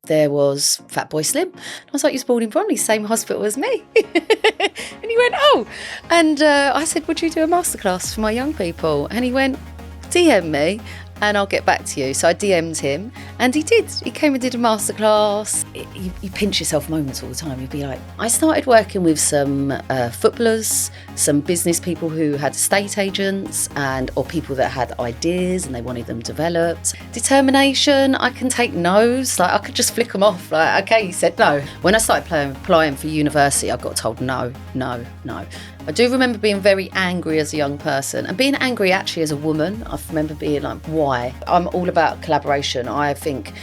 there was Fat Boy Slim. I was like, you was born in Bromley, same hospital as me. And he went, oh. And I said, would you do a masterclass for my young people? And he went, DM me and I'll get back to you. So I DM'd him and he did. He came and did a masterclass. You pinch yourself moments all the time. You'd be like, I started working with some footballers, some business people who had estate agents or people that had ideas and they wanted them developed. Determination, I can take no's. Like I could just flick them off. Like, okay, you said no. When I started applying for university, I got told no. I do remember being very angry as a young person and being angry actually as a woman. I remember being like, why? I'm all about collaboration. I think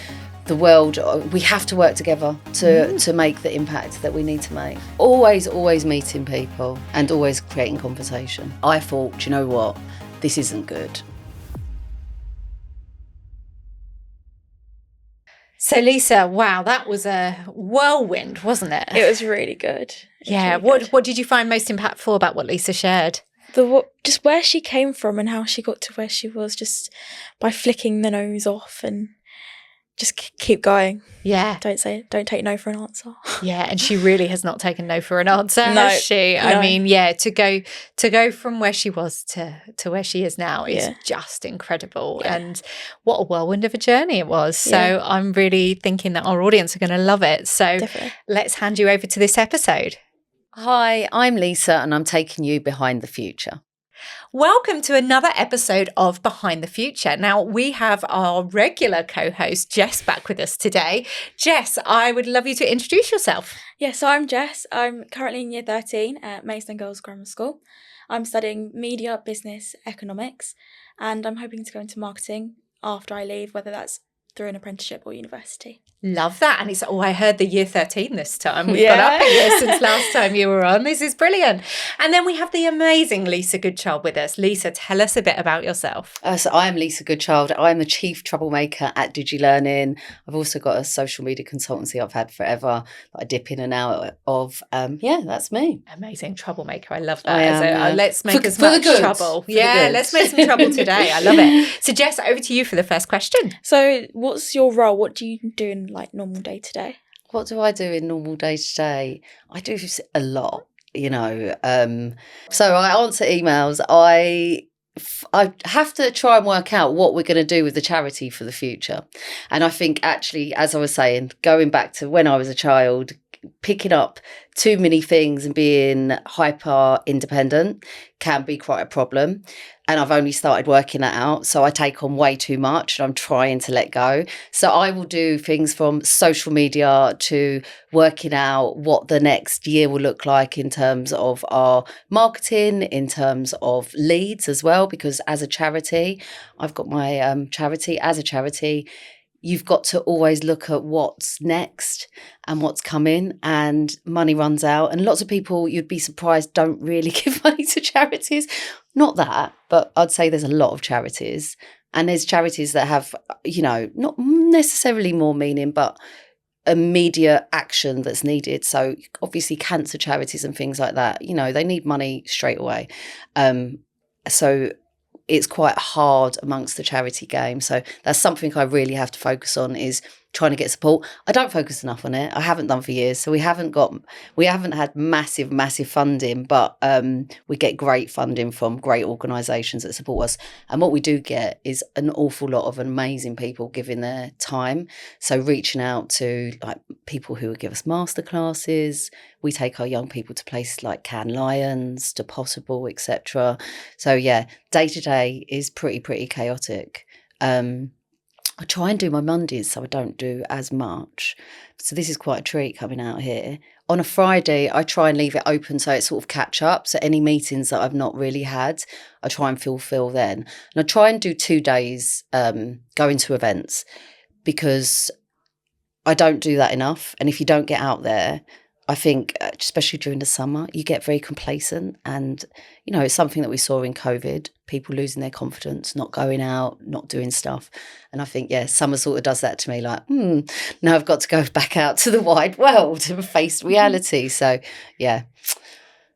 the world, we have to work together to make the impact that we need to make. Always meeting people and always creating conversation. I thought, do you know what? This isn't good. So Lisa, wow, that was a whirlwind, wasn't it? It was really good. Yeah. What did you find most impactful about what Lisa shared? Just where she came from and how she got to where she was, just by flicking the nose off and just keep going. Yeah. Don't take no for an answer. Yeah, and she really has not taken no for an answer, No, has she? no. I mean, yeah, to go from where she was to where she is now is just incredible. Yeah. And what a whirlwind of a journey it was. So Yeah. I'm really thinking that our audience are going to love it. So Definitely. let's hand you over to this episode. Hi, I'm Lisa and I'm taking you behind the future. Welcome to another episode of Behind the Future. Now, we have our regular co-host, Jess, back with us today. Jess, I would love you to introduce yourself. Yeah, so I'm Jess. I'm currently in year 13 at Maidstone Girls Grammar School. I'm studying media, business, economics, and I'm hoping to go into marketing after I leave, whether that's through an apprenticeship or university. Love that. And I heard the year 13 this time. We've got up in this since last time you were on. This is brilliant. And then we have the amazing Lisa Goodchild with us. Lisa, tell us a bit about yourself. So I am Lisa Goodchild. I'm the chief troublemaker at Learning. I've also got a social media consultancy I've had forever that I dip in and out of. That's me. Amazing troublemaker. I love that. Let's make as for much trouble. Let's make some trouble today. I love it. So Jess, over to you for the first question. So what's your role? What do you do in normal day to day? What do I do in normal day to day? I do a lot, So I answer emails. I have to try and work out what we're going to do with the charity for the future. And I think actually, as I was saying, going back to when I was a child, picking up too many things and being hyper independent can be quite a problem. And I've only started working that out. So I take on way too much and I'm trying to let go. So I will do things from social media to working out what the next year will look like in terms of our marketing, in terms of leads as well, because as a charity, I've got my charity. As a charity, you've got to always look at what's next and what's coming, and money runs out. And lots of people, you'd be surprised, don't really give money to charities. Not that, but I'd say there's a lot of charities. And there's charities that have, not necessarily more meaning, but immediate action that's needed. So obviously cancer charities and things like that, they need money straight away. So it's quite hard amongst the charity game. So that's something I really have to focus on, is trying to get support. I don't focus enough on it. I haven't done for years. So we haven't had massive funding, but we get great funding from great organisations that support us. And what we do get is an awful lot of amazing people giving their time. So reaching out to like people who would give us masterclasses. We take our young people to places like Cannes Lions, to Possible, etc. So yeah, day to day is pretty chaotic. I try and do my Mondays so I don't do as much. So this is quite a treat coming out here. On a Friday, I try and leave it open so it's sort of catch up. So any meetings that I've not really had, I try and fulfill then. And I try and do 2 days going to events, because I don't do that enough. And if you don't get out there, I think, especially during the summer, you get very complacent. And, it's something that we saw in COVID, people losing their confidence, not going out, not doing stuff. And I think, summer sort of does that to me, like, now I've got to go back out to the wide world and face reality. So,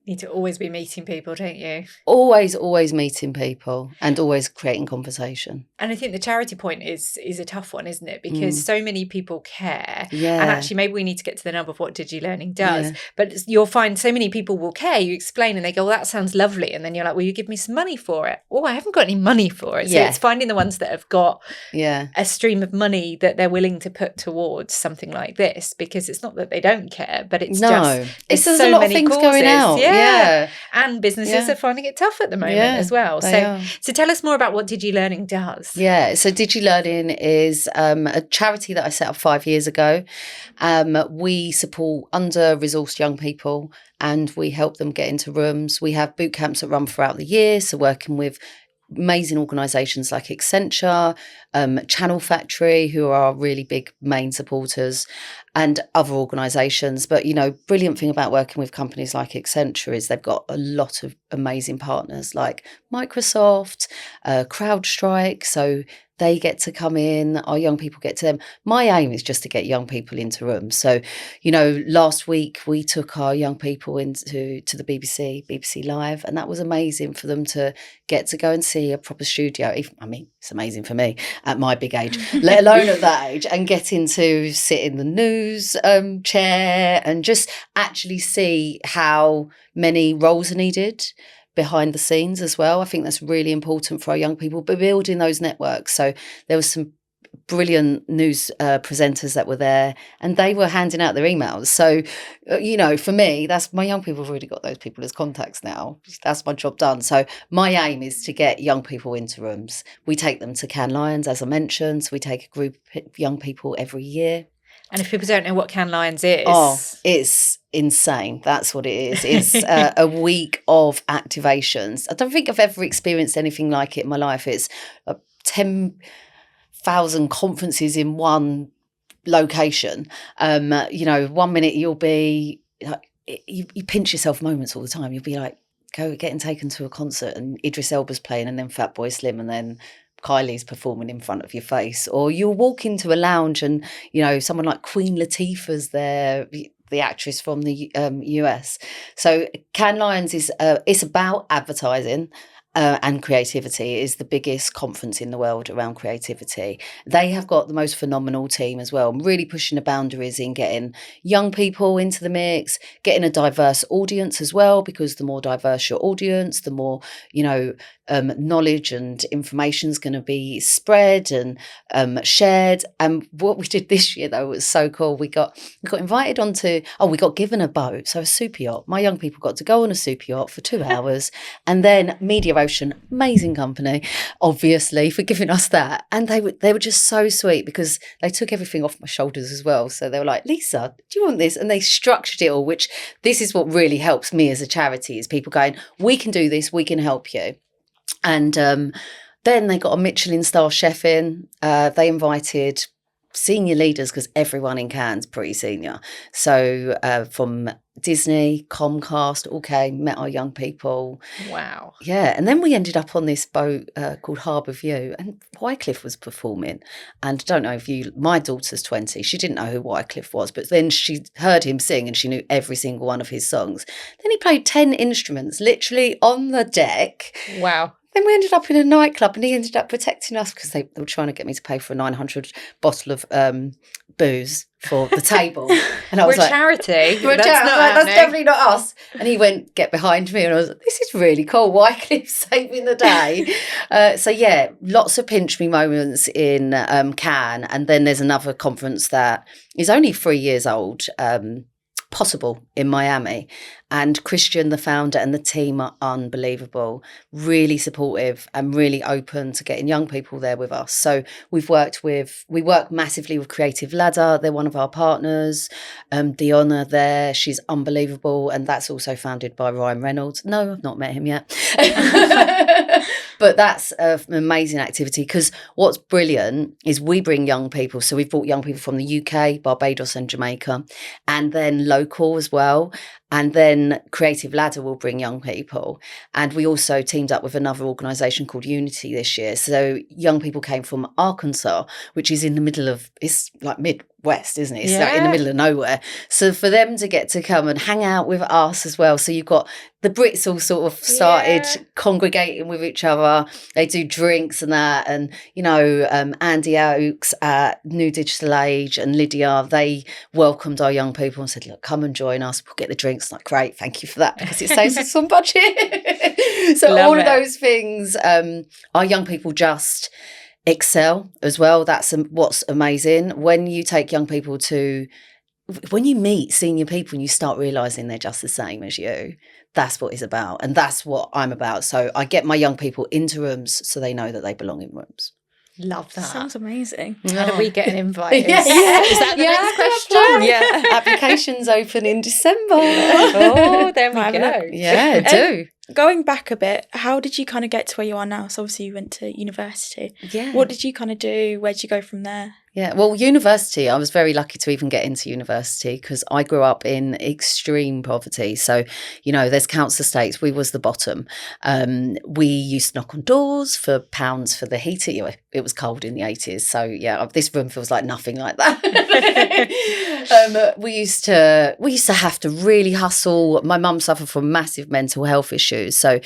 Need to always be meeting people, don't you? Always meeting people and always creating conversation. And I think the charity point is a tough one, isn't it? Because so many people care. Yeah. And actually, maybe we need to get to the nub of what DigiLearning does. Yeah. But you'll find so many people will care. You explain and they go, well, that sounds lovely. And then you're like, will you give me some money for it? Oh, I haven't got any money for it. So it's finding the ones that have got a stream of money that they're willing to put towards something like this, because it's not that they don't care, but it's just there's so a lot many of things causes. going out. Yeah. And businesses are finding it tough at the moment as well. So tell us more about what DigiLearning does. Yeah, so DigiLearning is a charity that I set up 5 years ago. We support under-resourced young people and we help them get into rooms. We have boot camps that run throughout the year, so working with amazing organisations like Accenture, Channel Factory, who are our really big main supporters, and other organisations. But, you know, brilliant thing about working with companies like Accenture is they've got a lot of amazing partners like Microsoft, CrowdStrike, so they get to come in, our young people get to them. My aim is just to get young people into rooms. So, you know, last week we took our young people to the BBC Live, and that was amazing for them to get to go and see a proper studio. I mean, it's amazing for me at my big age, let alone at that age, and getting to sit in the news chair and just actually see how many roles are needed behind the scenes as well. I think that's really important for our young people, but building those networks. So there was some brilliant news presenters that were there, and they were handing out their emails. So, you know, for me, that's my young people have already got those people as contacts now. That's my job done. So my aim is to get young people into rooms. We take them to Cannes Lions, as I mentioned. So we take a group of young people every year. And if people don't know what Cannes Lions is... Oh, it's insane. That's what it is. It's a week of activations. I don't think I've ever experienced anything like it in my life. It's 10,000 conferences in one location. You know, 1 minute you'll be... You pinch yourself moments all the time. You'll be like, getting taken to a concert and Idris Elba's playing and then Fatboy Slim and then Kylie's performing in front of your face, or you'll walk into a lounge and, you know, someone like Queen Latifah's there, the actress from the US. So Cannes Lions is it's about advertising and creativity. It is the biggest conference in the world around creativity. They have got the most phenomenal team as well, really pushing the boundaries in getting young people into the mix, getting a diverse audience as well, because the more diverse your audience, the more, you know, knowledge and information is going to be spread and shared. And what we did this year, though, was so cool. We got invited onto, we got given a boat, so a super yacht. My young people got to go on a super yacht for 2 hours, and then Media Ocean, amazing company, obviously, for giving us that. And they were just so sweet because they took everything off my shoulders as well. So they were like, Lisa, do you want this? And they structured it all, which this is what really helps me as a charity, is people going, we can do this, we can help you. And then they got a Michelin star chef in. They invited senior leaders, because everyone in Cannes is pretty senior. So from Disney, Comcast, all came, met our young people. Wow. Yeah. And then we ended up on this boat called Harbour View, and Wycliffe was performing. And I don't know if my daughter's 20, she didn't know who Wycliffe was, but then she heard him sing and she knew every single one of his songs. Then he played 10 instruments literally on the deck. Wow. Then we ended up in a nightclub, and he ended up protecting us because they were trying to get me to pay for a 900 bottle of booze for the table. And I was like, charity. We're a charity. That's definitely not us. And he went, get behind me. And I was like, this is really cool. Wycliffe saving the day. So yeah, lots of pinch me moments in Cannes. And then there's another conference that is only 3 years old, Possible, in Miami, and Christian, the founder, and the team are unbelievable, really supportive and really open to getting young people there with us. So we work massively with Creative Ladder. They're one of our partners. Diona there, she's unbelievable, and that's also founded by Ryan Reynolds. No, I've not met him yet. But that's an amazing activity, because what's brilliant is we bring young people. So we've brought young people from the UK, Barbados and Jamaica, and then local as well. And then Creative Ladder will bring young people. And we also teamed up with another organisation called Unity this year. So young people came from Arkansas, which is in the middle of, it's like Midwest, isn't it? It's like in the middle of nowhere. So for them to get to come and hang out with us as well. So you've got the Brits all sort of started congregating with each other. They do drinks and that. And, you know, Andy Oakes at New Digital Age and Lydia, they welcomed our young people and said, look, come and join us. We'll get the drinks. Like, great, thank you for that, because it saves us some budget. So all of those things, our young people just excel as well. That's what's amazing. When you take young people when you meet senior people and you start realising they're just the same as you, that's what it's about. And that's what I'm about. So I get my young people into rooms so they know that they belong in rooms. Love that. Sounds amazing. How do we get an invite? Is that the next question? Yeah. Applications open in December. Oh, there we go. Yeah, do. Going back a bit, how did you kind of get to where you are now? So obviously you went to university. Yeah. What did you kind of do? Where did you go from there? Yeah, well, university, I was very lucky to even get into university because I grew up in extreme poverty. So, you know, there's council estates. We was the bottom. We used to knock on doors for pounds for the heating. You know, it was cold in the 80s. So, yeah, this room feels like nothing like that. We used to have to really hustle. My mum suffered from massive mental health issues. So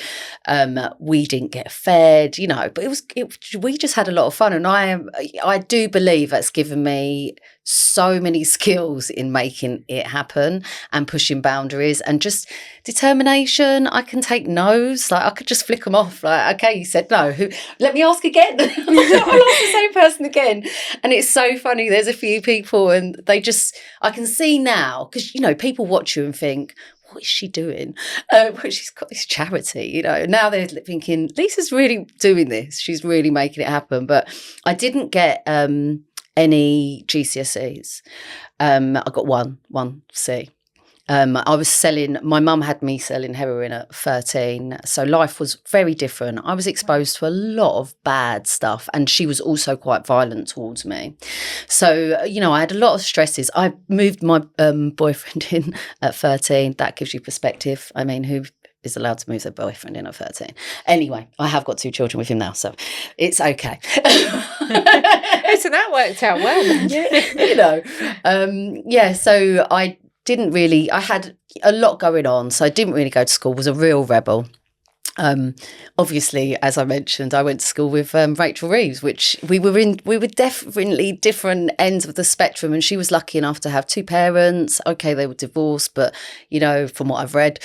we didn't get fed, you know, but we just had a lot of fun. And I do believe that's given me so many skills in making it happen and pushing boundaries and just determination. I can take no's, like I could just flick them off. Like, okay, you said no. Let me ask again. I'll ask the same person again. And it's so funny. There's a few people and I can see now, because, you know, people watch you and think, what is she doing? She's got this charity, you know. Now they're thinking, Lisa's really doing this. She's really making it happen. But I didn't get any GCSEs. I got one C. I was my mum had me selling heroin at 13. So life was very different. I was exposed to a lot of bad stuff and she was also quite violent towards me. So, you know, I had a lot of stresses. I moved my boyfriend in at 13. That gives you perspective. I mean, who is allowed to move their boyfriend in at 13? Anyway, I have got 2 children with him now, so it's okay. So that worked out well. You know, so I had a lot going on, so I didn't really go to school, was a real rebel. Obviously, as I mentioned, I went to school with Rachel Reeves, which we were definitely different ends of the spectrum, and she was lucky enough to have 2 parents. Okay, they were divorced, but, you know, from what I've read,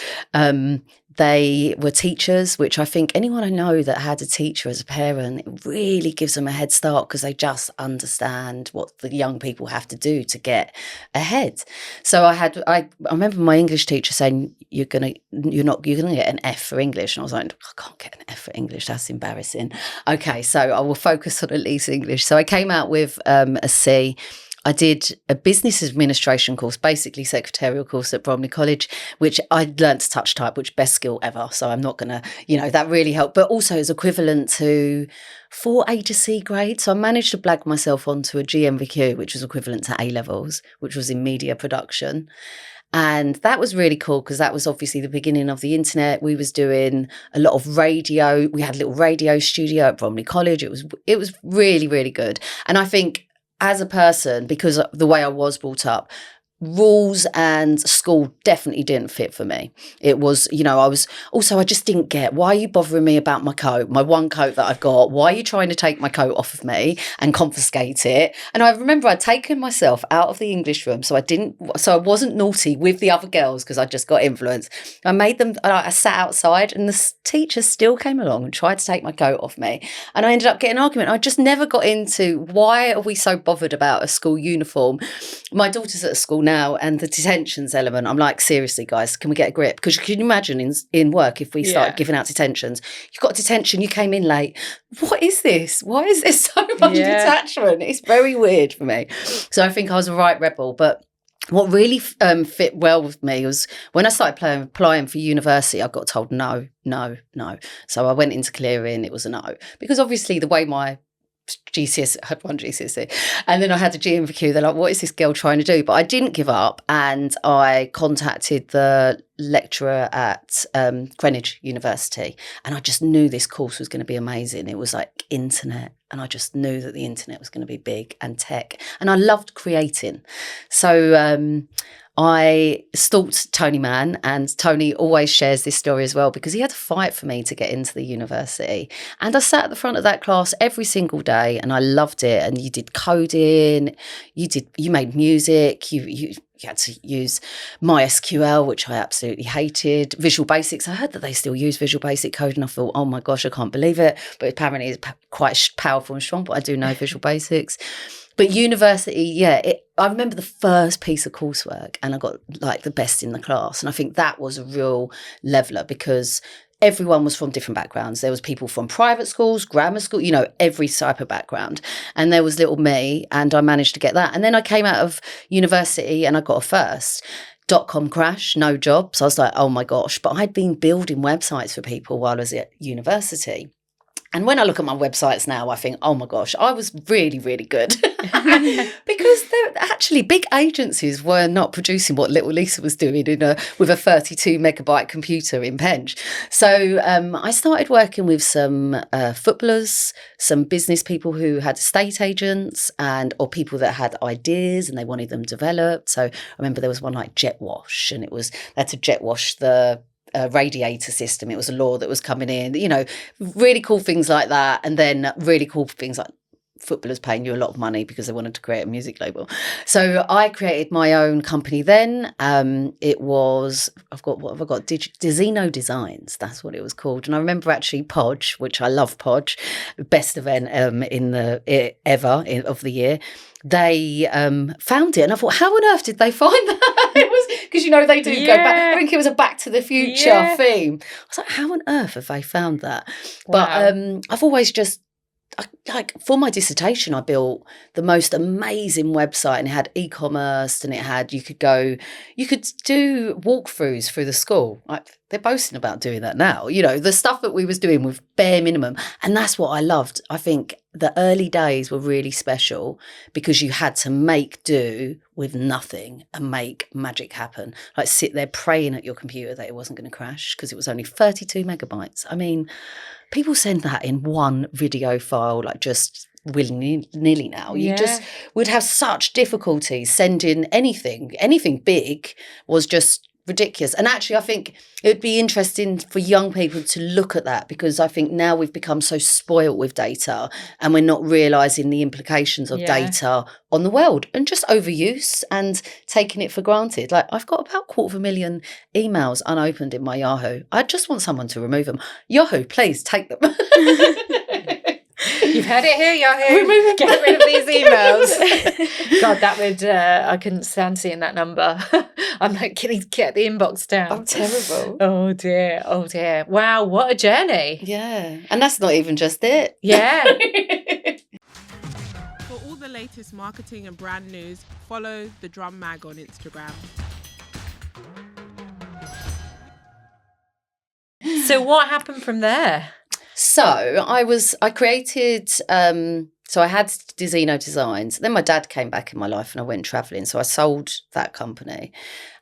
they were teachers, which I think anyone I know that had a teacher as a parent, it really gives them a head start because they just understand what the young people have to do to get ahead. So I remember my English teacher saying, you're gonna get an F for English, and I was like, I can't get an F for English, that's embarrassing. Okay, so I will focus on at least English. So I came out with a C. I did a business administration course, basically secretarial course at Bromley College, which I learned to touch type, which best skill ever. So I'm not going to, you know, that really helped. But also is equivalent to 4 A to C grades. So I managed to blag myself onto a GMVQ, which was equivalent to A levels, which was in media production. And that was really cool because that was obviously the beginning of the internet. We was doing a lot of radio. We had a little radio studio at Bromley College. It was really, really good. And I think, as a person, because of the way I was brought up, rules and school definitely didn't fit for me. It was, you know, I just didn't get, why are you bothering me about my coat, my one coat that I've got? Why are you trying to take my coat off of me and confiscate it? And I remember I'd taken myself out of the English room, so I wasn't naughty with the other girls because I just got influenced. I sat outside and the teacher still came along and tried to take my coat off me, and I ended up getting an argument. I just never got into, why are we so bothered about a school uniform? My daughter's at a school now, and the detentions element, I'm like, seriously guys, can we get a grip? Because can you imagine in work if we start giving out detentions, you've got detention, you came in late, what is this? Why is there so much detachment? It's very weird for me. So I think I was a right rebel. But what really fit well with me was when I started applying for university, I got told no. So I went into clearing, it was a no, because obviously the way my GCSE, I had 1 GCSE, and then I had a GMVQ. They're like, what is this girl trying to do? But I didn't give up, and I contacted the lecturer at Greenwich University, and I just knew this course was going to be amazing. It was like internet, and I just knew that the internet was going to be big, and tech, and I loved creating. So I stalked Tony Mann, and Tony always shares this story as well, because he had to fight for me to get into the university. And I sat at the front of that class every single day, and I loved it. And you did coding, you made music, you had to use MySQL, which I absolutely hated. Visual Basics, I heard that they still use Visual Basic code, and I thought, oh my gosh, I can't believe it. But apparently it's quite powerful and strong, but I do know Visual Basics. But university, I remember the first piece of coursework, and I got like the best in the class. And I think that was a real leveler, because everyone was from different backgrounds. There was people from private schools, grammar school, every type of background. And there was little me, and I managed to get that. And then I came out of university and I got a first. .com crash, no jobs. I was like, oh my gosh. But I'd been building websites for people while I was at university. And when I look at my websites now, I think, oh my gosh, I was really, really good. Because actually big agencies were not producing what little Lisa was doing with a 32 megabyte computer in Penge. So I started working with some footballers, some business people who had estate agents, or people that had ideas and they wanted them developed. So I remember there was one like jet wash, and they had to jet wash the radiator system. It was a law that was coming in, really cool things like that. And then really cool things like footballers paying you a lot of money because they wanted to create a music label. So I created my own company then. It was, what have I got? Dizino Designs, that's what it was called. And I remember actually Podge, which I love Podge, best event of the year. They found it, and I thought, how on earth did they find that? It was because they do go back. I think it was a Back to the Future theme. I was like, how on earth have they found that? Wow. But I've always just for my dissertation, I built the most amazing website, and it had e-commerce, and you could do walkthroughs through the school. They're boasting about doing that now. The stuff that we was doing with bare minimum, and that's what I loved. I think the early days were really special because you had to make do with nothing and make magic happen. Like sit there praying at your computer that it wasn't going to crash because it was only 32 megabytes. I mean, people send that in one video file, like just willy-nilly now. You just would have such difficulty sending anything big was just ridiculous. And actually, I think it would be interesting for young people to look at that, because I think now we've become so spoiled with data and we're not realising the implications of data on the world and just overuse and taking it for granted. Like I've got about 250,000 emails unopened in my Yahoo. I just want someone to remove them. Yahoo, please take them. You've heard it here, Yahoo. Get rid of these emails. God, that would, I couldn't stand seeing that number. I'm like, can you get the inbox down? I'm terrible. Oh dear. Wow, what a journey. Yeah. And that's not even just it. Yeah. For all the latest marketing and brand news, follow The Drum Mag on Instagram. So what happened from there? So I created, so I had Dizino Designs. Then my dad came back in my life and I went travelling. So I sold that company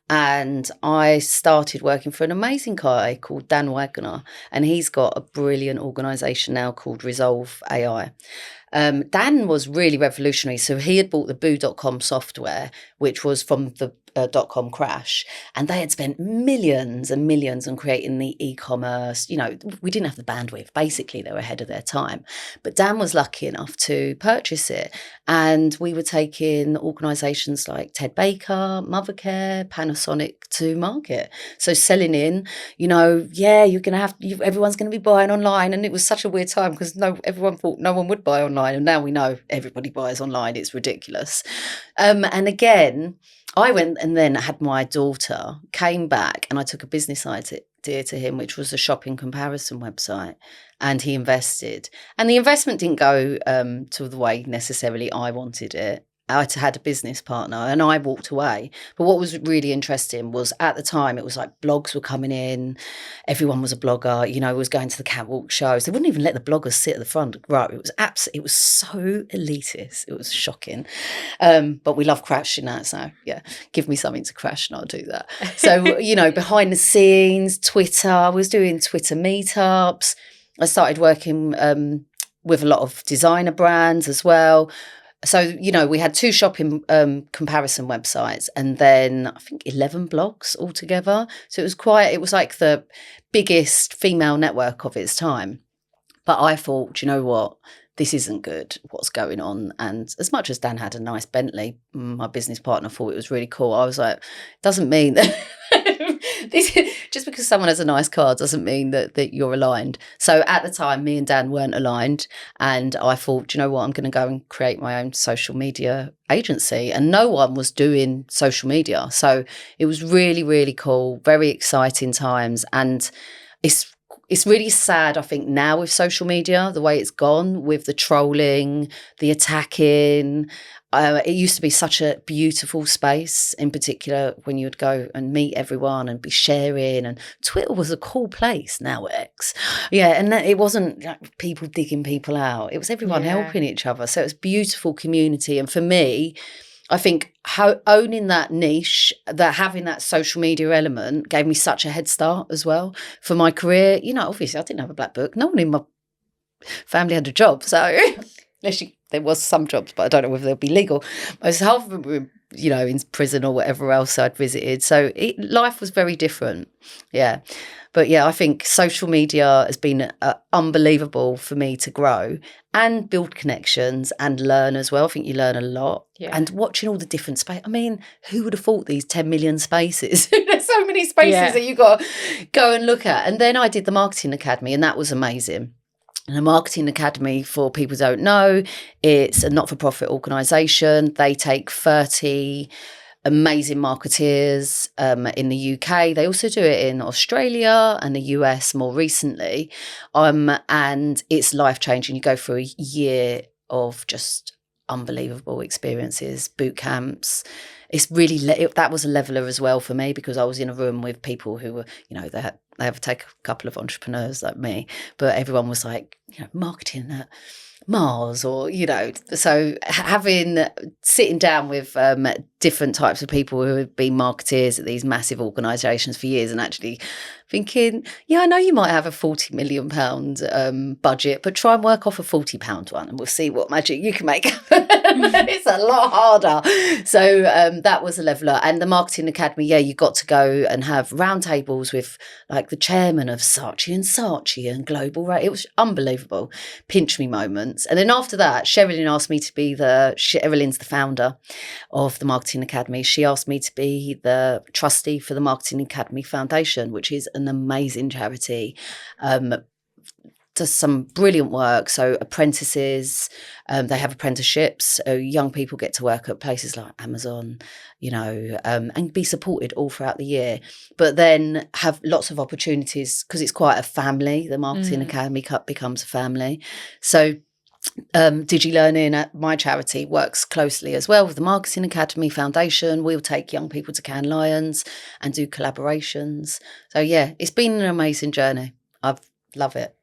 and I started working for an amazing guy called Dan Wagner. And he's got a brilliant organisation now called Resolve AI. Dan was really revolutionary. So he had bought the Boo.com software, which was from the .com crash, and they had spent millions and millions on creating the e-commerce. We didn't have the bandwidth. Basically, they were ahead of their time. But Dan was lucky enough to purchase it, and we were taking organisations like Ted Baker, Mothercare, Panasonic to market. So selling in, you're going to everyone's going to be buying online, and it was such a weird time because everyone thought no one would buy online, and now we know everybody buys online. It's ridiculous. And again, I went and then had my daughter, came back, and I took a business idea to him, which was a shopping comparison website, and he invested. And the investment didn't go to the way necessarily I wanted it. I had a business partner and I walked away. But what was really interesting was at the time, it was like blogs were coming in. Everyone was a blogger, you know, was going to the catwalk shows. They wouldn't even let the bloggers sit at the front row. It was it was so elitist. It was shocking. But we love crashing that. So yeah, give me something to crash and I'll do that. So, you know, behind the scenes, Twitter, I was doing Twitter meetups. I started working with a lot of designer brands as well. So, you know, we had 2 shopping comparison websites and then I think 11 blogs altogether. So it was like the biggest female network of its time. But I thought, you know what, this isn't good, what's going on. And as much as Dan had a nice Bentley, my business partner thought it was really cool. I was like, doesn't mean that just because someone has a nice car doesn't mean that you're aligned. So at the time, me and Dan weren't aligned. And I thought, you know what, I'm going to go and create my own social media agency. And no one was doing social media. So it was really, really cool, very exciting times. And it's really sad, I think, now with social media, the way it's gone with the trolling, the attacking. It used to be such a beautiful space, in particular, when you would go and meet everyone and be sharing. And Twitter was a cool place, now X. Yeah, and it wasn't like people digging people out. It was everyone helping each other. So it was a beautiful community. And for me, I think owning that niche, that having that social media element gave me such a head start as well for my career. You know, obviously I didn't have a black book. No one in my family had a job. So there was some jobs, but I don't know whether they'll be legal. Most half of them were, you know, in prison or whatever else I'd visited. So life was very different. Yeah. But yeah, I think social media has been unbelievable for me to grow and build connections and learn as well. I think you learn a lot. Yeah. And watching all the different spaces. I mean, who would have thought these 10 million spaces? There's so many spaces that you got to go and look at. And then I did the Marketing Academy and that was amazing. And the Marketing Academy, for people who don't know, it's a not-for-profit organisation. They take 30 amazing marketeers in the UK. They also do it in Australia and the US more recently. And it's life-changing. You go through a year of just unbelievable experiences, boot camps. It's really, that was a leveler as well for me because I was in a room with people who were, you know, they have take a couple of entrepreneurs like me, but everyone was like, you know, marketing at Mars or, you know, so sitting down with different types of people who have been marketeers at these massive organisations for years and actually thinking, yeah, I know you might have a £40 million budget, but try and work off a £40 one and we'll see what magic you can make. It's a lot harder. So that was a leveler. And the Marketing Academy, yeah, you got to go and have roundtables with like the chairman of Saatchi and Global. It was unbelievable. Pinch me moments. And then after that, Sherilyn asked me to be Sherilyn's the founder of the Marketing Academy. She asked me to be the trustee for the Marketing Academy Foundation, which is an amazing charity. Does some brilliant work. So apprentices, they have apprenticeships. So young people get to work at places like Amazon, you know, and be supported all throughout the year. But then have lots of opportunities because it's quite a family. The Marketing Academy becomes a family. So DigiLearning at my charity works closely as well with the Marketing Academy Foundation. We'll take young people to Cannes Lions and do collaborations. So yeah, it's been an amazing journey. I love it.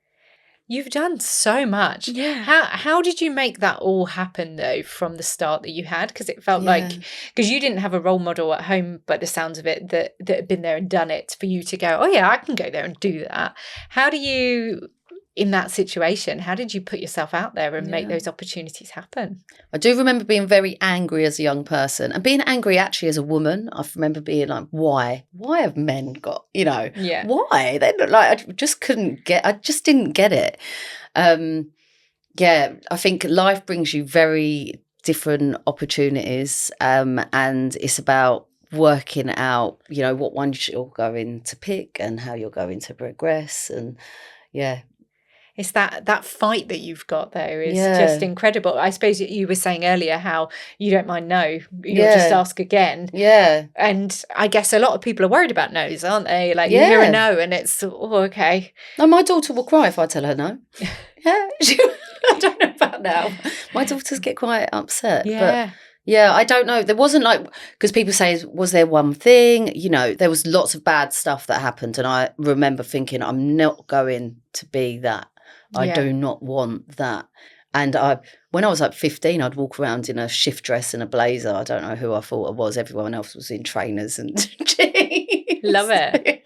You've done so much. Yeah. How did you make that all happen though from the start that you had? Because it felt like, because you didn't have a role model at home, by the sounds of it, that had been there and done it for you to go, oh yeah, I can go there and do that. How do you, in that situation, how did you put yourself out there and make those opportunities happen? I do remember being very angry as a young person and being angry actually as a woman. I remember being like, why have men got, you know, why? They look like, I just didn't get it. I think life brings you very different opportunities and it's about working out, you know, what ones you're going to pick and how you're going to progress and It's that fight that you've got there is just incredible. I suppose you were saying earlier how you don't mind no, you'll just ask again. Yeah. And I guess a lot of people are worried about no's, aren't they? Like you hear a no and it's, okay. No, my daughter will cry if I tell her no. Yeah. I don't know about now. My daughters get quite upset. Yeah. But Yeah, I don't know. There wasn't like, because people say, was there one thing? You know, there was lots of bad stuff that happened. And I remember thinking, I'm not going to be that. I do not want that. And when I was like 15, I'd walk around in a shift dress and a blazer. I don't know who I thought I was. Everyone else was in trainers and jeans. Love it.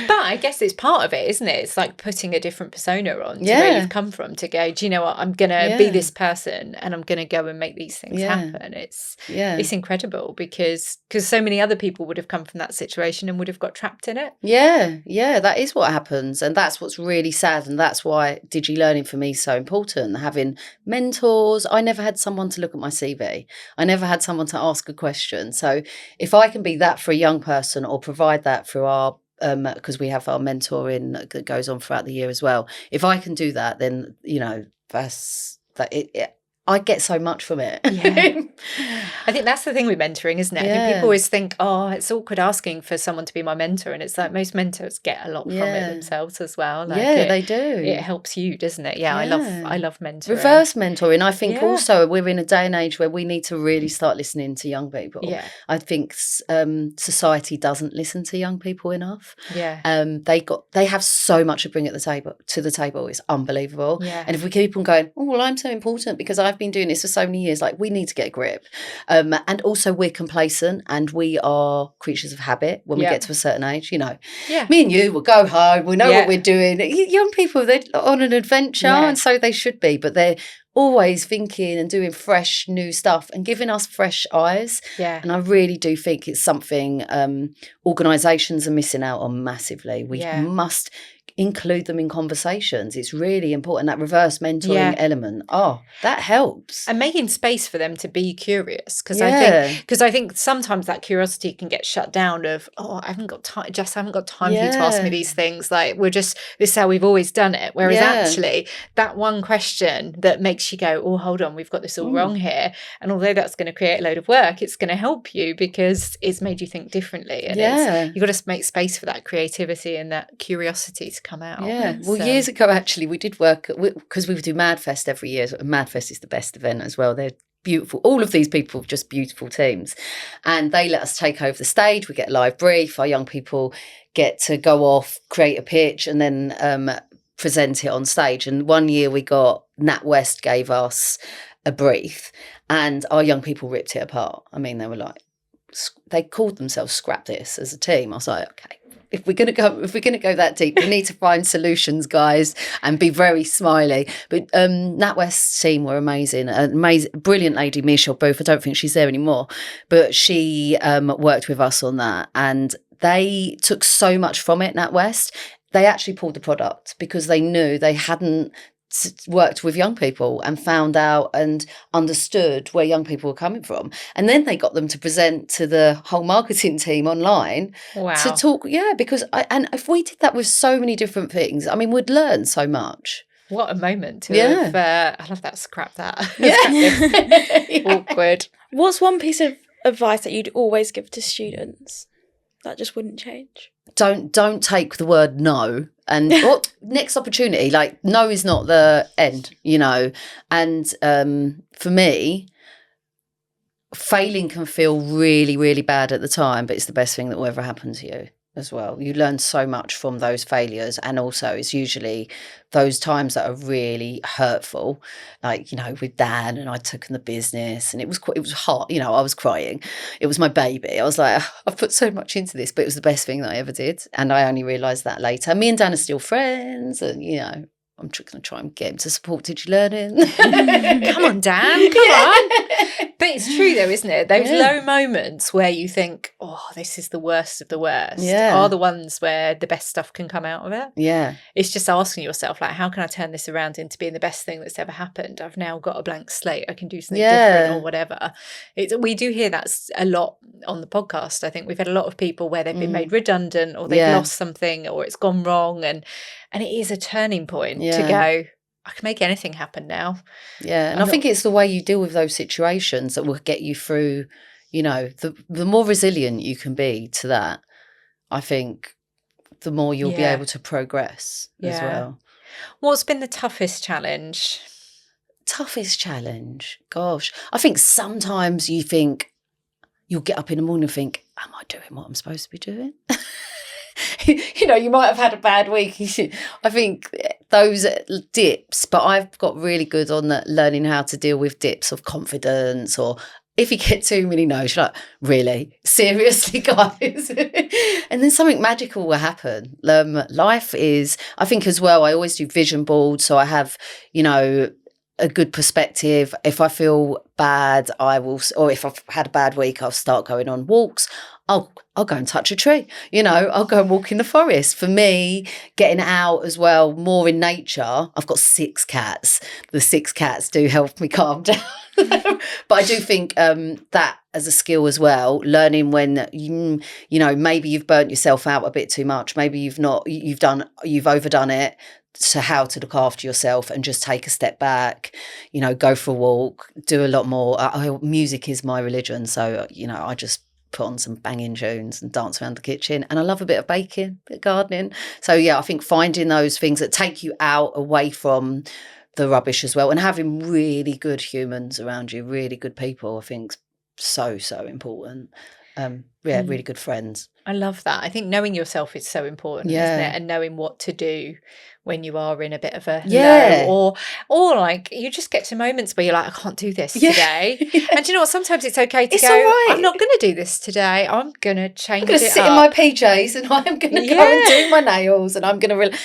But I guess it's part of it, isn't it? It's like putting a different persona on to where you've come from, to go, do you know what? I'm going to be this person and I'm going to go and make these things happen. It's incredible because so many other people would have come from that situation and would have got trapped in it. Yeah, that is what happens. And that's what's really sad. And that's why digi-learning for me is so important. Having mentors. I never had someone to look at my CV. I never had someone to ask a question. So if I can be that for a young person or provide that through our because we have our mentoring that goes on throughout the year as well. If I can do that, then, you know, I get so much from it. Yeah. I think that's the thing with mentoring, isn't it? I think people always think, oh, it's awkward asking for someone to be my mentor. And it's like most mentors get a lot from it themselves as well. Like they do. It helps you, doesn't it? Yeah, I love mentoring. Reverse mentoring. I think also we're in a day and age where we need to really start listening to young people. Yeah. I think society doesn't listen to young people enough. Yeah. They have so much to bring to the table. It's unbelievable. Yeah. And if we keep on going, oh, well, I'm so important because I've been doing this for so many years, like we need to get a grip. And also we're complacent and we are creatures of habit when we get to a certain age, you know. Yeah. Me and you will go home, we know what we're doing. Young people, they're on an adventure and so they should be, but they're always thinking and doing fresh new stuff and giving us fresh eyes. Yeah. And I really do think it's something organisations are missing out on massively. We must include them in conversations. It's really important, that reverse mentoring element. Oh, that helps. And making space for them to be curious, because I think sometimes that curiosity can get shut down of, oh, I haven't got time, just haven't got time for you to ask me these things, like this is how we've always done it. Whereas actually that one question that makes you go, oh, hold on, we've got this all wrong here, and although that's going to create a load of work, it's going to help you because it's made you think differently, and you've got to make space for that creativity and that curiosity to come out. Yeah. Well, years ago, actually, we did work because we would do MadFest every year. MadFest is the best event as well. They're beautiful. All of these people, just beautiful teams. And they let us take over the stage. We get a live brief. Our young people get to go off, create a pitch, and then present it on stage. And one year we got NatWest gave us a brief and our young people ripped it apart. I mean, they were like, they called themselves Scrap This as a team. I was like, okay. If we're gonna go that deep, we need to find solutions, guys, and be very smiley. But NatWest's team were amazing, brilliant lady, Michelle Booth. I don't think she's there anymore, but she worked with us on that, and they took so much from it. NatWest, they actually pulled the product because they knew they hadn't worked with young people and found out and understood where young people were coming from, and then they got them to present to the whole marketing team online to talk. Because and if we did that with so many different things, I mean, we'd learn so much. What a moment to have, I love that. Scrap that. Awkward. What's one piece of advice that you'd always give to students that just wouldn't change? Don't take the word no. And next opportunity, like no is not the end, you know. And for me, failing can feel really, really bad at the time, but it's the best thing that will ever happen to you as well. You learn so much from those failures, and also it's usually those times that are really hurtful, like, you know, with Dan and I took in the business and it was hot, you know, I was crying. It was my baby. I was like, I've put so much into this, but it was the best thing that I ever did, and I only realised that later. Me and Dan are still friends, and, you know, I'm going to try and get him to support digi-learning. Come on, Dan, come on. But it's true though, isn't it? Those low moments where you think, oh, this is the worst of the worst, are the ones where the best stuff can come out of it. Yeah. It's just asking yourself, like, how can I turn this around into being the best thing that's ever happened? I've now got a blank slate. I can do something different or whatever. We do hear that a lot on the podcast. I think we've had a lot of people where they've been made redundant, or they've lost something, or it's gone wrong. And it is a turning point to go, I can make anything happen now. Yeah. And I think it's the way you deal with those situations that will get you through, you know, the more resilient you can be to that, I think the more you'll be able to progress as well. What's been the toughest challenge? Toughest challenge. Gosh. I think sometimes you think, you'll get up in the morning and think, am I doing what I'm supposed to be doing? You know, you might have had a bad week. I think those dips, but I've got really good on learning how to deal with dips of confidence, or if you get too many no's, you're like, really? Seriously, guys? And then something magical will happen. Life is, I think as well, I always do vision boards. So I have, you know, a good perspective. If I feel bad, I will, or if I've had a bad week, I'll start going on walks. I'll go and touch a tree, you know, I'll go and walk in the forest. For me, getting out as well, more in nature. I've got 6 cats. The 6 cats do help me calm down. But I do think that as a skill as well, learning when, you know, maybe you've burnt yourself out a bit too much. Maybe you've overdone it. So how to look after yourself and just take a step back, you know, go for a walk, do a lot more. Music is my religion. So, you know, I just put on some banging tunes and dance around the kitchen. And I love a bit of baking, a bit of gardening. So, yeah, I think finding those things that take you out away from the rubbish as well, and having really good humans around you, really good people, I think so important. Really good friends. I love that. I think knowing yourself is so important, isn't it? And knowing what to do when you are in a bit of a low, or like you just get to moments where you're like, I can't do this today. And do you know what? Sometimes it's okay to go, all right. I'm not going to do this today. I'm going to change it. I'm going to sit in my PJs and I'm going to go and do my nails, and I'm going to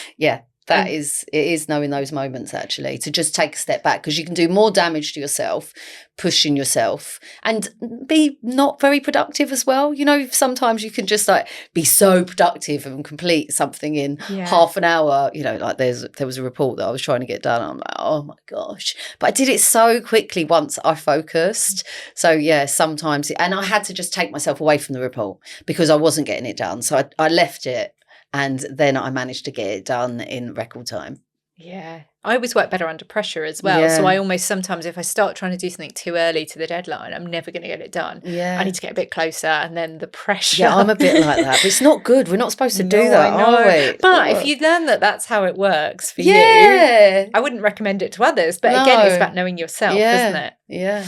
it is knowing those moments, actually, to just take a step back, because you can do more damage to yourself pushing yourself and be not very productive as well. You know, sometimes you can just like be so productive and complete something in half an hour. You know, like there was a report that I was trying to get done. I'm like, oh my gosh, but I did it so quickly once I focused. So yeah, sometimes, and I had to just take myself away from the report because I wasn't getting it done. So I left it. And then I managed to get it done in record time. Yeah. I always work better under pressure as well. Yeah. So I almost sometimes, if I start trying to do something too early to the deadline, I'm never going to get it done. Yeah. I need to get a bit closer, and then the pressure. Yeah, I'm a bit like that. But it's not good. We're not supposed to do that, are we? But if you learn that that's how it works for you, I wouldn't recommend it to others. But again, it's about knowing yourself, isn't it? Yeah.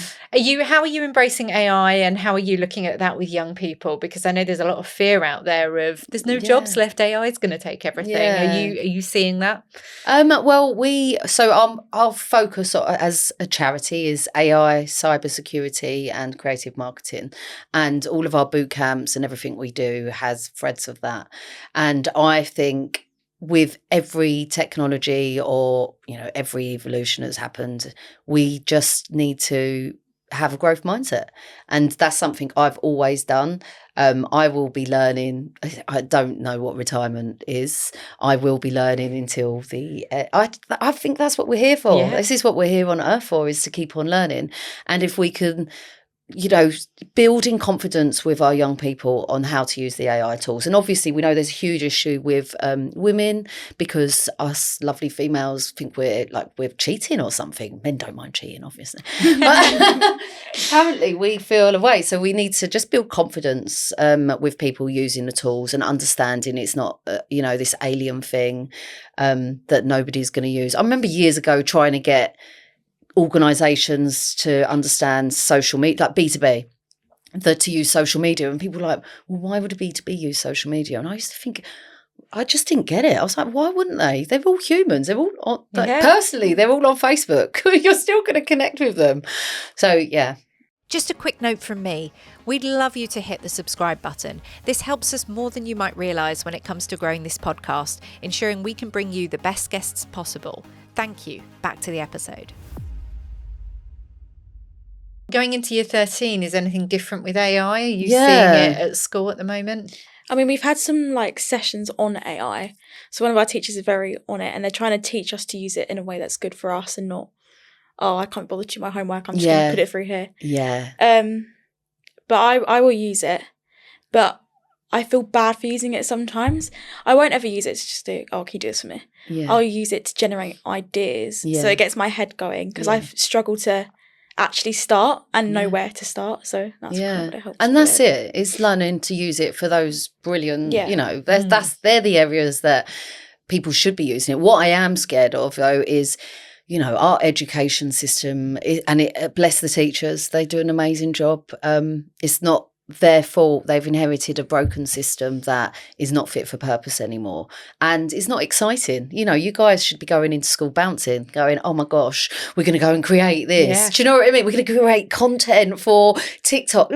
How are you embracing AI, and how are you looking at that with young people? Because I know there's a lot of fear out there of there's no jobs left. AI is going to take everything. Yeah. Are you seeing that? Well, our focus as a charity is AI, cybersecurity, and creative marketing, and all of our boot camps and everything we do has threads of that. And I think with every technology, or every evolution that's happened, we just need to have a growth mindset, and that's something I've always done. I will be learning. I don't know what retirement is. I will be learning until I think that's what we're here for. Yeah. This is what we're here on earth for, is to keep on learning. And if we can, building confidence with our young people on how to use the AI tools. And obviously we know there's a huge issue with women, because us lovely females think we're cheating or something. Men don't mind cheating, obviously. But apparently we feel a way. So we need to just build confidence with people using the tools and understanding it's not, this alien thing that nobody's going to use. I remember years ago trying to get organisations to understand social media, like B2B, to use social media, and people were like, well, why would a B2B use social media? And I used to think, I just didn't get it. I was like, why wouldn't they? They're all humans. They're all on, personally, they're all on Facebook. You're still going to connect with them. So yeah. Just a quick note from me. We'd love you to hit the subscribe button. This helps us more than you might realise when it comes to growing this podcast, ensuring we can bring you the best guests possible. Thank you. Back to the episode. Going into year 13, is anything different with AI? Are you seeing it at school at the moment? I mean, we've had some sessions on AI. So one of our teachers is very on it, and they're trying to teach us to use it in a way that's good for us and not, I can't bother to do my homework, I'm just going to put it through here. Yeah. But I will use it, but I feel bad for using it sometimes. I won't ever use it to just do, can you do this for me? Yeah. I'll use it to generate ideas. Yeah. So it gets my head going, because I've struggled to actually start and know where to start. So that's kind of what it helps. And that's it. It's learning to use it for those brilliant, they're the areas that people should be using it. What I am scared of, though, is, our education system, bless the teachers, they do an amazing job. It's not their fault. They've inherited a broken system that is not fit for purpose anymore, and it's not exciting. You guys should be going into school bouncing, going, oh my gosh, we're going to go and create this. Yeah. Do you know what I mean? We're going to create content for TikTok.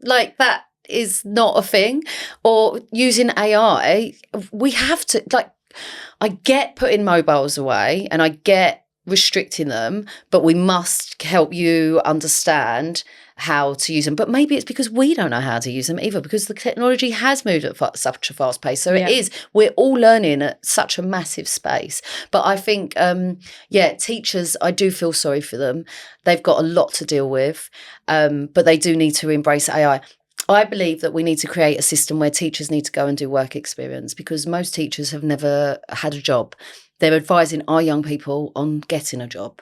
Like, that is not a thing. Or using AI, we have to, like, I get putting mobiles away and I get restricting them, but we must help you understand how to use them. But maybe it's because we don't know how to use them either, because the technology has moved at such a fast pace. So it is, we're all learning at such a massive space. But I think, teachers, I do feel sorry for them. They've got a lot to deal with, but they do need to embrace AI. I believe that we need to create a system where teachers need to go and do work experience, because most teachers have never had a job. They're advising our young people on getting a job.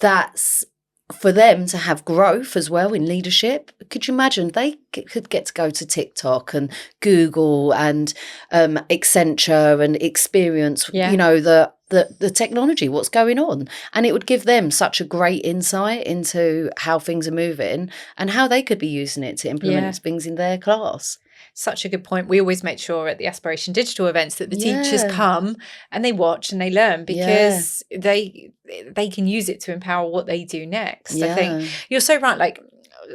That's for them to have growth as well in leadership. Could you imagine they could get to go to TikTok and Google and Accenture and experience, the technology, what's going on. And it would give them such a great insight into how things are moving and how they could be using it to implement things in their class. Such a good point. We always make sure at the Aspiration Digital events that the teachers come and they watch and they learn, because they can use it to empower what they do next. I think you're so right. Like,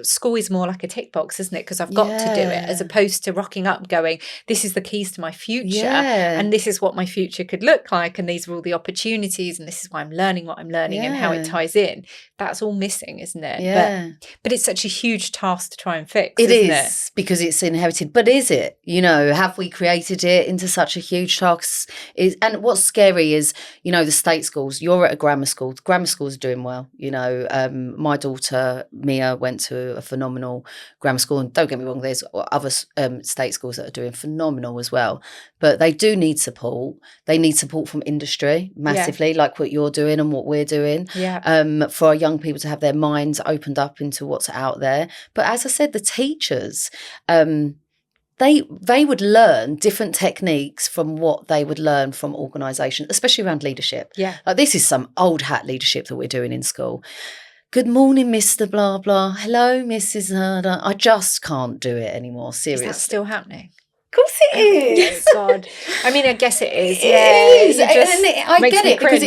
school is more like a tick box, isn't it? Because I've got to do it, as opposed to rocking up going, this is the keys to my future, and this is what my future could look like, and these are all the opportunities, and this is why I'm learning what I'm learning and how it ties in. That's all missing, isn't it? But it's such a huge task to try and fix. It is, because it's inherited. But is it? Have we created it into such a huge task? And what's scary is, the state schools. You're at a grammar school. Grammar schools are doing well. My daughter Mia went to a phenomenal grammar school, and don't get me wrong, there's other state schools that are doing phenomenal as well, but they do need support. They need support from industry massively, like what you're doing and what we're doing, for our young people to have their minds opened up into what's out there. But as I said, the teachers, they would learn different techniques from what they would learn from organisations, especially around leadership. Like, this is some old hat leadership that we're doing in school. Good morning, Mr. Blah, blah. Hello, Mrs. Harder. I just can't do it anymore, seriously. Is that still happening? Of course it is. Oh, God. I mean, I guess it is. It is. I get it, because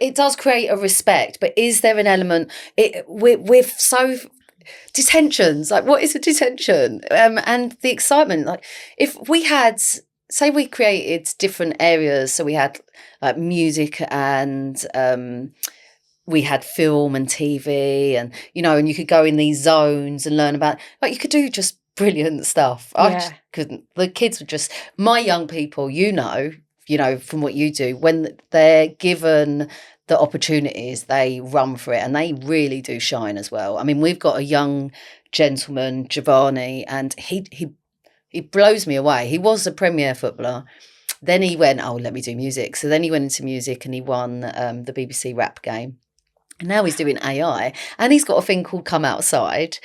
it does create a respect. But is there an element? We're so... Detentions. Like, what is a detention? And the excitement. Like, if we had... Say we created different areas. So we had, like, music and... we had film and TV, and and you could go in these zones and learn about, like, you could do just brilliant stuff. I just couldn't. The kids were just, my young people, from what you do, when they're given the opportunities, they run for it, and they really do shine as well. I mean, we've got a young gentleman, Giovanni, and he blows me away. He was a Premier footballer. Then he went, let me do music. So then he went into music, and he won the BBC rap game. And now he's doing AI, and he's got a thing called Come Outside,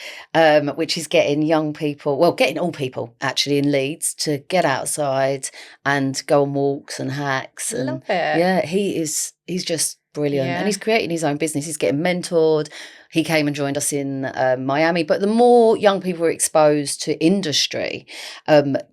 which is getting young people, getting all people actually in Leeds to get outside and go on walks and hacks. And love it. Yeah, he's just brilliant. And he's creating his own business. He's getting mentored. He came and joined us in Miami. But the more young people are exposed to industry,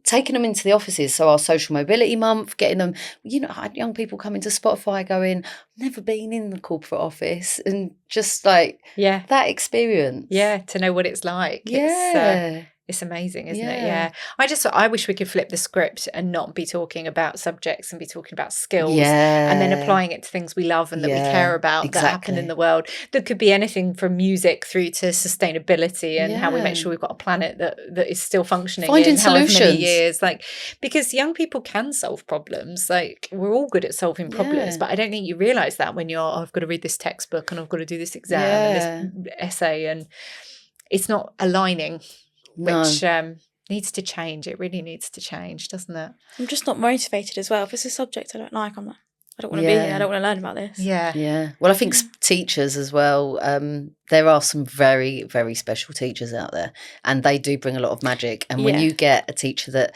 taking them into the offices. So our social mobility month, getting them, I had young people coming to Spotify going, I've never been in the corporate office, and just like that experience. Yeah, to know what it's like. Yeah. It's amazing, isn't it? Yeah. I wish we could flip the script and not be talking about subjects and be talking about skills, and then applying it to things we love and that we care about that happen in the world. That could be anything from music through to sustainability and how we make sure we've got a planet that is still functioning Finding in however solutions. many years. Like, because young people can solve problems. Like, we're all good at solving problems, but I don't think you realise that when you're, I've got to read this textbook and I've got to do this exam and this essay, and it's not aligning. Which needs to change. It really needs to change, doesn't it? I'm just not motivated as well. If it's a subject I don't like, I'm like, I don't want to be here. I don't want to learn about this. Yeah. Well, I think teachers as well, there are some very, very special teachers out there, and they do bring a lot of magic. And when you get a teacher that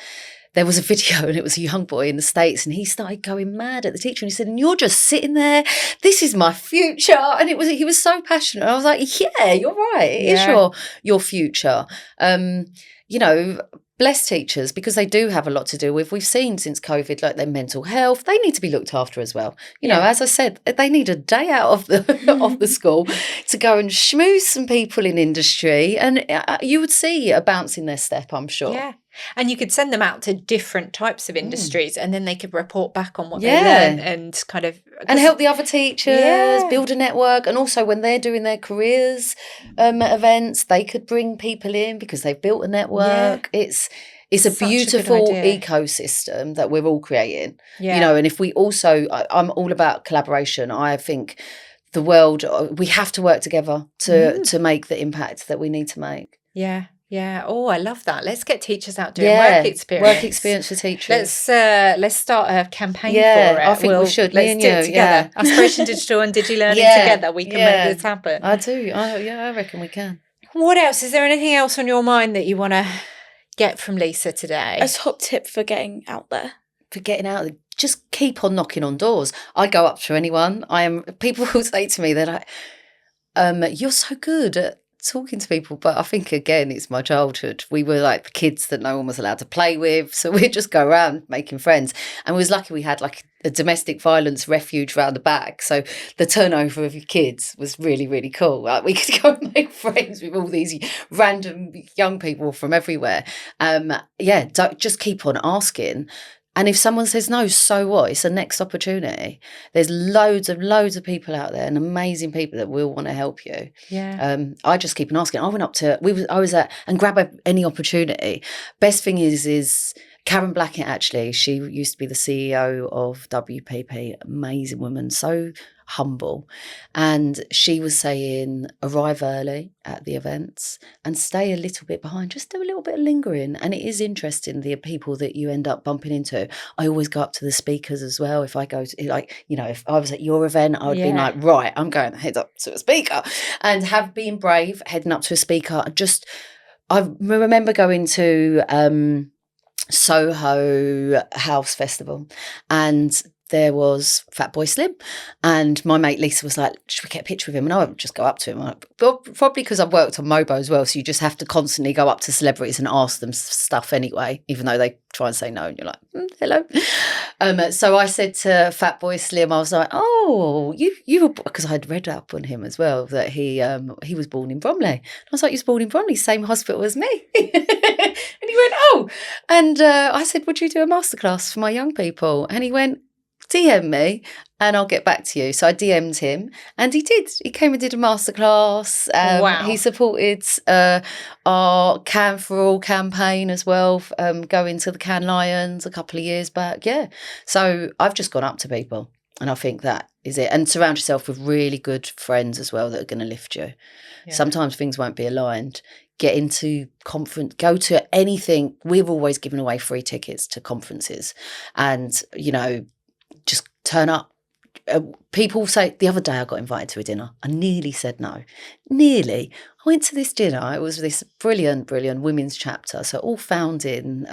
there was a video and it was a young boy in the States and he started going mad at the teacher and he said, and you're just sitting there, this is my future. And he was so passionate. And I was like, yeah, you're right. It is your future. You know, bless teachers because they do have a lot to deal with. We've seen since COVID, like their mental health, they need to be looked after as well. You know, as I said, they need a day out of the of the school to go and schmooze some people in industry, and you would see a bounce in their step, I'm sure. Yeah. And you could send them out to different types of industries and then they could report back on what they learned and kind of... And help the other teachers, build a network. And also when they're doing their careers events, they could bring people in because they've built a network. It's a beautiful ecosystem that we're all creating. Yeah. You know, and if we also... I'm all about collaboration. I think the world... We have to work together to make the impact that we need to make. Yeah. Yeah. Oh, I love that. Let's get teachers out doing work experience. Work experience for teachers. Let's start a campaign for it. I think we should. Let's do it together. Aspiration Digital and DigiLearning together. We can make this happen. I do. I reckon we can. What else? Is there anything else on your mind that you want to get from Lisa today? A top tip for getting out there. For getting out there. Just keep on knocking on doors. I go up to anyone. People will say to me, they're like, you're so good at talking to people, but I think again it's my childhood. We were like the kids that no one was allowed to play with, so we'd just go around making friends, and we was lucky we had like a domestic violence refuge round the back, so the turnover of your kids was really, really cool. Like we could go and make friends with all these random young people from everywhere. Don't just keep on asking. And if someone says no, so what? It's the next opportunity. There's loads of people out there and amazing people that will want to help you. Yeah. I just keep on asking. I went up to I was at and grab any opportunity. Best thing is Karen Blackett, actually. She used to be the CEO of WPP. Amazing woman, so humble. And she was saying, arrive early at the events and stay a little bit behind. Just do a little bit of lingering. And it is interesting, the people that you end up bumping into. I always go up to the speakers as well. If I go to, like, you know, if I was at your event, I would be like, right, I'm going to head up to a speaker. And being brave, heading up to a speaker. I remember going to Soho House Festival, and there was Fatboy Slim, and my mate Lisa was like, should we get a picture of him? And I would just go up to him. Probably because I've worked on Mobo as well, so you just have to constantly go up to celebrities and ask them stuff anyway, even though they try and say no, and you're like, hello. So I said to Fatboy Slim, I was like, oh, you were, because I'd read up on him as well, that he was born in Bromley. And I was like, he was born in Bromley, same hospital as me. And he went, oh. And I said, would you do a masterclass for my young people? And he went, DM me and I'll get back to you. So I DM'd him and he did. He came and did a masterclass. Wow. He supported our Can for All campaign as well, going to the Cannes Lions a couple of years back. Yeah. So I've just gone up to people and I think that is it. And surround yourself with really good friends as well that are going to lift you. Yeah. Sometimes things won't be aligned. Get into conference, go to anything. We've always given away free tickets to conferences and, you know, just turn up. People say, the other day I got invited to a dinner. I nearly said no. Nearly. I went to this dinner. It was this brilliant women's chapter. So all founding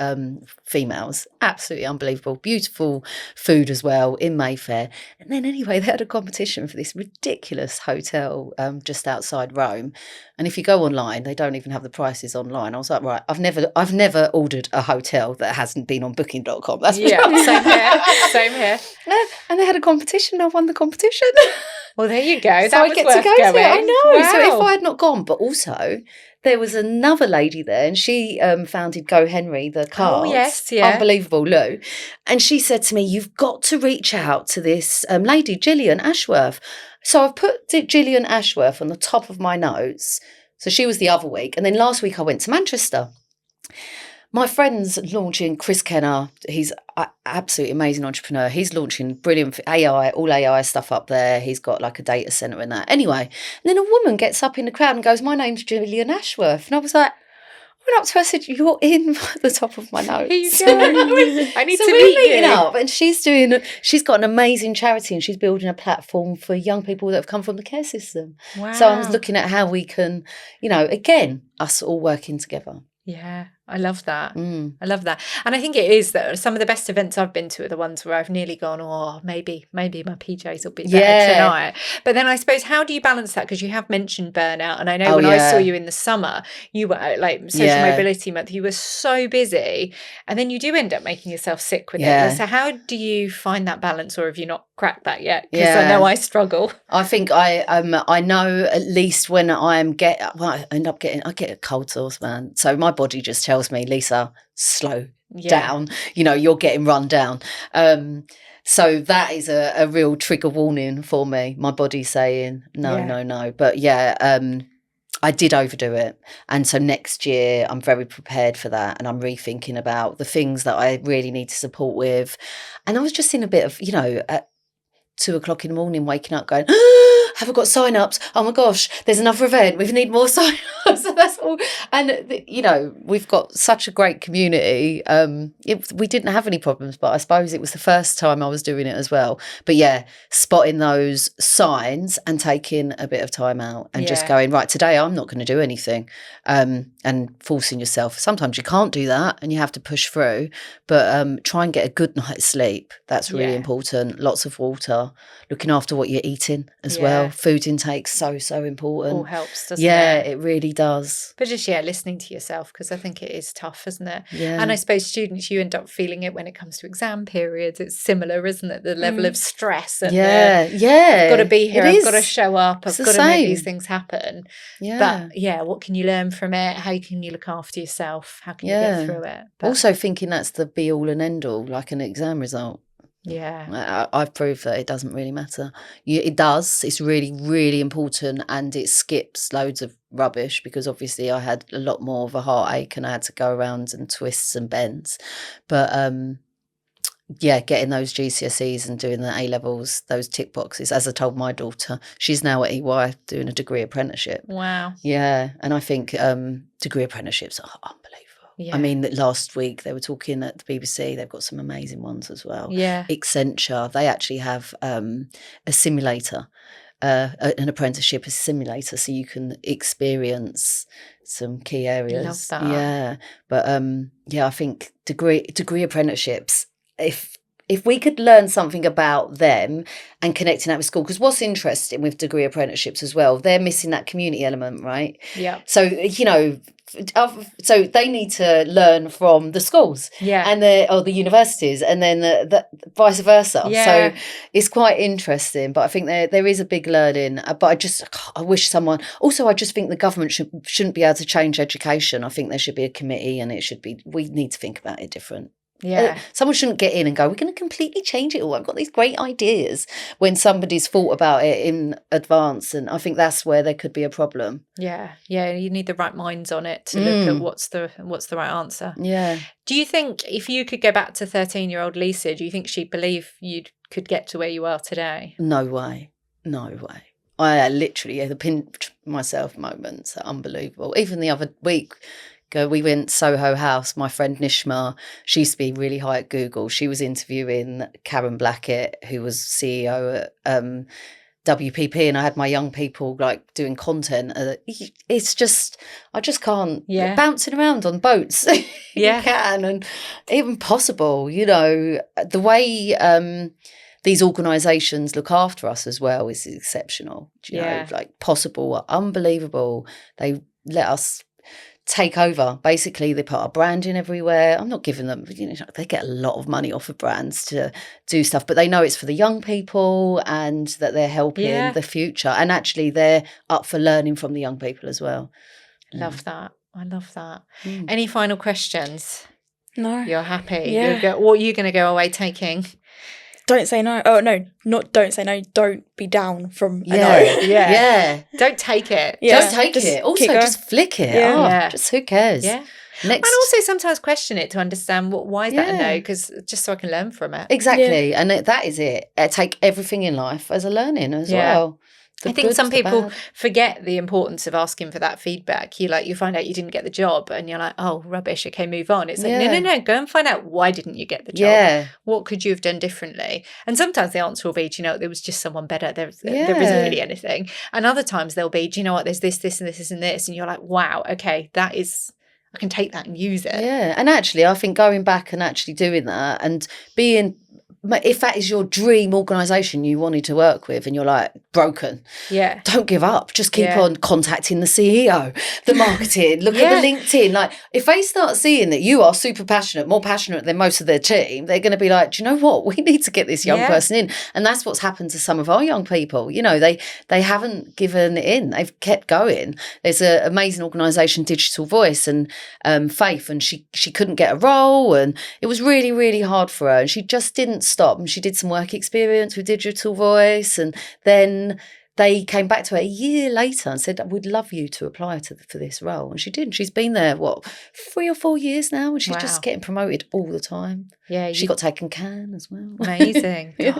females. Absolutely unbelievable. Beautiful food as well in Mayfair. And then anyway, they had a competition for this ridiculous hotel just outside Rome. And if you go online, they don't even have the prices online. I was like, right, I've never ordered a hotel that hasn't been on booking.com. That's same here. And they had a competition. I won the competition. Well, there you go. So that I was get worth to go going. to it. I know. Wow. So if I had not gone, but also there was another lady there, and she founded Go Henry, the cards. Oh yes, yeah, unbelievable, Lou. And she said to me, "You've got to reach out to this lady, Gillian Ashworth." So I've put Gillian Ashworth on the top of my notes. So she was the other week, and then last week I went to Manchester. My friend's launching, Chris Kenner, he's an absolutely amazing entrepreneur. He's launching brilliant AI, all AI stuff up there. He's got like a data centre and that. Anyway, and then a woman gets up in the crowd and goes, my name's Gillian Ashworth. And I was like, I went up to her and said, you're in the top of my notes. Here you go. I need to meet you. Up, and she's got an amazing charity and she's building a platform for young people that have come from the care system. Wow. So I was looking at how we can, you know, again, us all working together. Yeah. I love that. I love that. And I think it is that some of the best events I've been to are the ones where I've nearly gone, oh, maybe my PJs will be better tonight. But then I suppose, how do you balance that? Because you have mentioned burnout. And I know when I saw you in the summer, you were like Social Mobility Month, you were so busy. And then you do end up making yourself sick with it. So how do you find that balance, or have you not cracked that yet? Because I know I struggle. I think I know at least when I get a cold sores, man. So my body just tells me, Lisa, slow down. You're getting run down. So that is a real trigger warning for me. My body's saying no. But I did overdo it. And so next year I'm very prepared for that. And I'm rethinking about the things that I really need to support with. And I was just in a bit of, at 2:00 in the morning, waking up going, have I got sign-ups? Oh my gosh, there's another event. We need more sign-ups. So that's all. And, we've got such a great community. We didn't have any problems, but I suppose it was the first time I was doing it as well. But spotting those signs and taking a bit of time out and just going, right, today I'm not going to do anything. And forcing yourself. Sometimes you can't do that and you have to push through, but try and get a good night's sleep. That's really important. Lots of water, looking after what you're eating as well. Food intake, so important. All helps, doesn't it? Yeah, it really does. But just, listening to yourself, because I think it is tough, isn't it? Yeah. And I suppose students, you end up feeling it when it comes to exam periods. It's similar, isn't it? The level of stress. And I've got to be here. I've got to show up. I've got to make these things happen. Yeah. But what can you learn from it? How can you look after yourself? How can you get through it? But also thinking that's the be all and end all, like an exam result. Yeah. I've proved that it doesn't really matter. It does. It's really, really important, and it skips loads of rubbish, because obviously I had a lot more of a heartache and I had to go around and twists and bends. But getting those GCSEs and doing the A-levels, those tick boxes, as I told my daughter, she's now at EY doing a degree apprenticeship. Wow. Yeah, and I think degree apprenticeships are unbelievable. Yeah. I mean, last week they were talking at the BBC. They've got some amazing ones as well. Yeah. Accenture, they actually have a simulator, an apprenticeship, a simulator, so you can experience some key areas. Love that. Yeah, but I think degree apprenticeships, if we could learn something about them and connecting that with school, because what's interesting with degree apprenticeships as well, they're missing that community element, right? Yeah. So, so they need to learn from the schools and the universities, and then the vice versa. Yeah. So it's quite interesting, but I think there is a big learning. But I wish someone. Also, I just think the government shouldn't be able to change education. I think there should be a committee, and we need to think about it different. Yeah. Someone shouldn't get in and go, we're going to completely change it all. I've got these great ideas, when somebody's thought about it in advance. And I think that's where there could be a problem. Yeah. Yeah. You need the right minds on it to look at what's the right answer. Yeah. Do you think if you could go back to 13-year-old Lisa, do you think she'd believe you could get to where you are today? No way. I literally had the pinch myself moments. Unbelievable. Even the other week, we went Soho House. My friend Nishma, she used to be really high at Google. She was interviewing Karen Blackett, who was CEO at WPP, and I had my young people like doing content. It's just, I just can't. Bouncing around on boats. You can, and even possible. The way these organisations look after us as well is exceptional. You know, like Possible, unbelievable. They let us take over. Basically, they put our branding everywhere. I'm not giving them, they get a lot of money off of brands to do stuff, but they know it's for the young people and that they're helping the future. And actually, they're up for learning from the young people as well. Love that. I love that. Any final questions? No. You're happy? Yeah. What are you going to go away taking? Don't say no. Oh, no, not don't say no. Don't be down from a no. Yeah. Don't take it. Yeah. Don't take it. Also, just flick it. Yeah. Just who cares? Yeah. And also sometimes question it to understand why is that a no, because just so I can learn from it. Exactly. Yeah. And that is it. Take everything in life as a learning as well. I think some people forget the importance of asking for that feedback. You find out you didn't get the job and you're like, oh, rubbish, okay, move on. It's like, no, go and find out why didn't you get the job? Yeah. What could you have done differently? And sometimes the answer will be, there was just someone better. There isn't really anything. And other times there'll be, do you know what, there's this, and this, and this. And you're like, wow, okay, that is... I can take that and use it. Yeah. And actually, I think going back and actually doing that and being, if that is your dream organisation you wanted to work with and you're like broken, don't give up. Just keep on contacting the CEO, the marketing, look at the LinkedIn. Like if they start seeing that you are super passionate, more passionate than most of their team, they're going to be like, do you know what? We need to get this young person in. And that's what's happened to some of our young people. You know, they haven't given in. They've kept going. There's an amazing organisation, Digital Voice, and Faith, and she couldn't get a role, and it was really, really hard for her. And she just didn't stop, and she did some work experience with Digital Voice, and then they came back to her a year later and said, we'd love you to apply for this role. And she did. She's been there, 3 or 4 years now, and she's just getting promoted all the time. Yeah. She got taken Cannes as well. Amazing. God.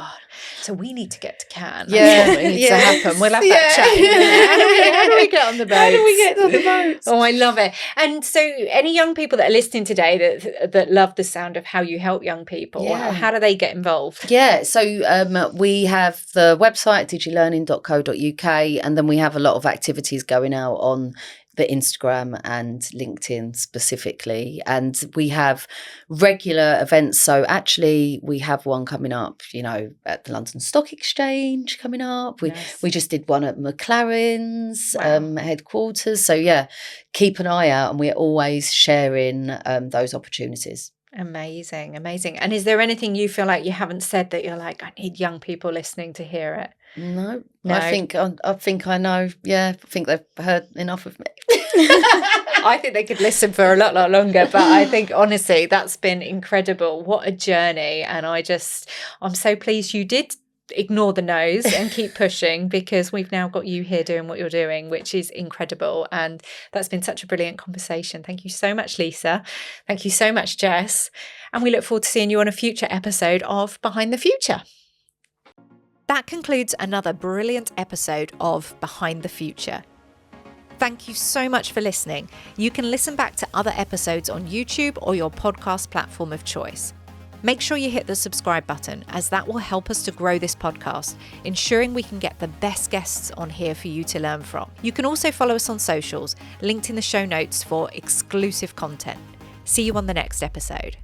So we need to get to Cannes. That's what needs to happen. We'll have that chat. How do we get on the boat? How do we get on the boat? Oh, I love it. And so any young people that are listening today that love the sound of how you help young people, how do they get involved? Yeah. So we have the website, digilearning.co.uk, and then we have a lot of activities going out on the Instagram and LinkedIn specifically, and we have regular events. So actually we have one coming up, at the London Stock Exchange coming up. We just did one at McLaren's headquarters. So keep an eye out, and we're always sharing those opportunities. Amazing. And is there anything you feel like you haven't said that you're like, I need young people listening to hear it? No. I think I know. Yeah, I think they've heard enough of me. I think they could listen for a lot longer, but I think honestly that's been incredible. What a journey. And I'm so pleased you did ignore the no's and keep pushing, because we've now got you here doing what you're doing, which is incredible. And that's been such a brilliant conversation. Thank you so much, Lisa. Thank you so much, Jess. And we look forward to seeing you on a future episode of Behind the Future. That concludes another brilliant episode of Behind the Future. Thank you so much for listening. You can listen back to other episodes on YouTube or your podcast platform of choice. Make sure you hit the subscribe button, as that will help us to grow this podcast, ensuring we can get the best guests on here for you to learn from. You can also follow us on socials, linked in the show notes for exclusive content. See you on the next episode.